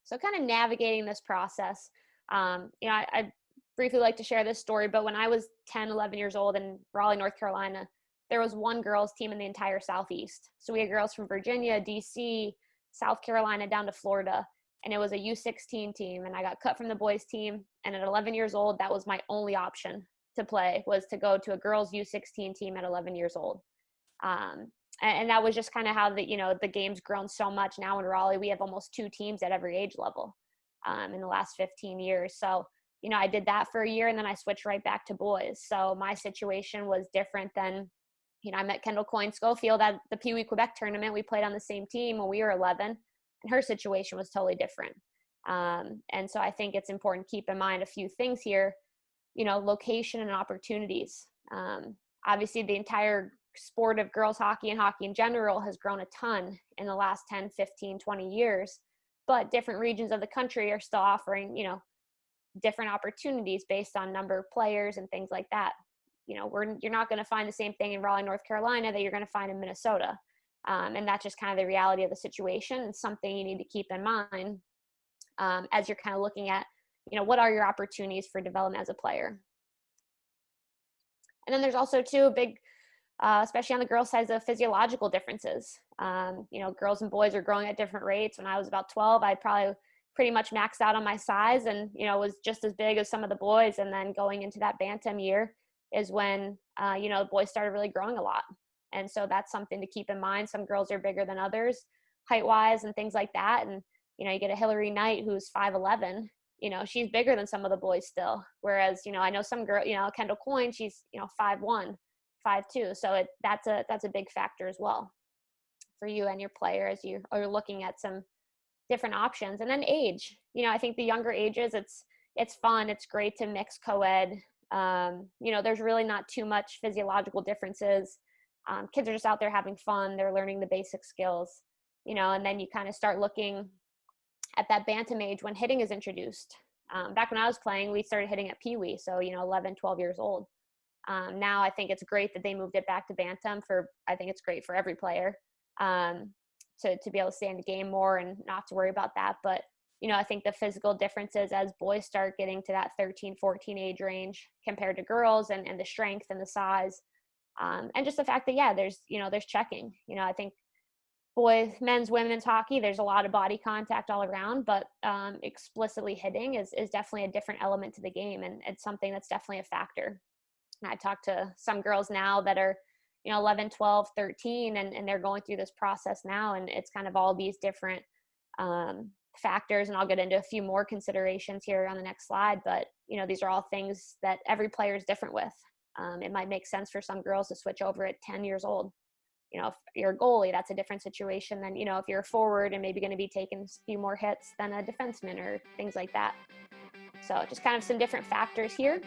So kind of navigating this process. I briefly like to share this story, but when I was 10, 11 years old in Raleigh, North Carolina, there was one girls team in the entire Southeast. So we had girls from Virginia, DC, South Carolina, down to Florida. And it was a U16 team. And I got cut from the boys team. And at 11 years old, that was my only option to play, was to go to a girls U16 team at 11 years old. And that was just kind of how the game's grown so much. Now in Raleigh, we have almost 2 teams at every age level in the last 15 years. So, I did that for a year, and then I switched right back to boys. So my situation was different than, I met Kendall Coyne Schofield at the Pee Wee Quebec tournament. We played on the same team when we were 11, and her situation was totally different. And so I think it's important to keep in mind a few things here, location and opportunities. Obviously, the entire sport of girls hockey and hockey in general has grown a ton in the last 10, 15, 20 years, but different regions of the country are still offering, different opportunities based on number of players and things like that. You're not going to find the same thing in Raleigh, North Carolina that you're going to find in Minnesota. And that's just kind of the reality of the situation. It's something you need to keep in mind as you're kind of looking at, what are your opportunities for development as a player. And then there's also too a big, especially on the girls' side, of physiological differences. Girls and boys are growing at different rates. When I was about 12, I probably pretty much maxed out on my size and, was just as big as some of the boys. And then going into that bantam year is when, the boys started really growing a lot. And so that's something to keep in mind. Some girls are bigger than others height-wise and things like that. And, you get a Hillary Knight who's 5'11", she's bigger than some of the boys still. Whereas, I know some girl, Kendall Coyne, she's, 5'1", 5'2". So that's a big factor as well for you and your player as you are looking at some different options. And then age, I think the younger ages, it's fun. It's great to mix co-ed. There's really not too much physiological differences. Kids are just out there having fun. They're learning the basic skills, and then you kind of start looking at that bantam age when hitting is introduced. Back when I was playing, we started hitting at Pee Wee. So, 11, 12 years old. Now I think it's great that they moved it back to bantam I think it's great for every player. To be able to stay in the game more and not to worry about that. But, I think the physical differences as boys start getting to that 13, 14 age range compared to girls and the strength and the size. And just the fact that, there's checking. I think boys, men's, women's hockey, there's a lot of body contact all around, but explicitly hitting is definitely a different element to the game. And it's something that's definitely a factor. And I talk to some girls now that are, 11, 12, 13, and they're going through this process now. And it's kind of all these different factors. And I'll get into a few more considerations here on the next slide. But, these are all things that every player is different with. It might make sense for some girls to switch over at 10 years old. If you're a goalie, that's a different situation than, if you're a forward and maybe going to be taking a few more hits than a defenseman or things like that. So just kind of some different factors here.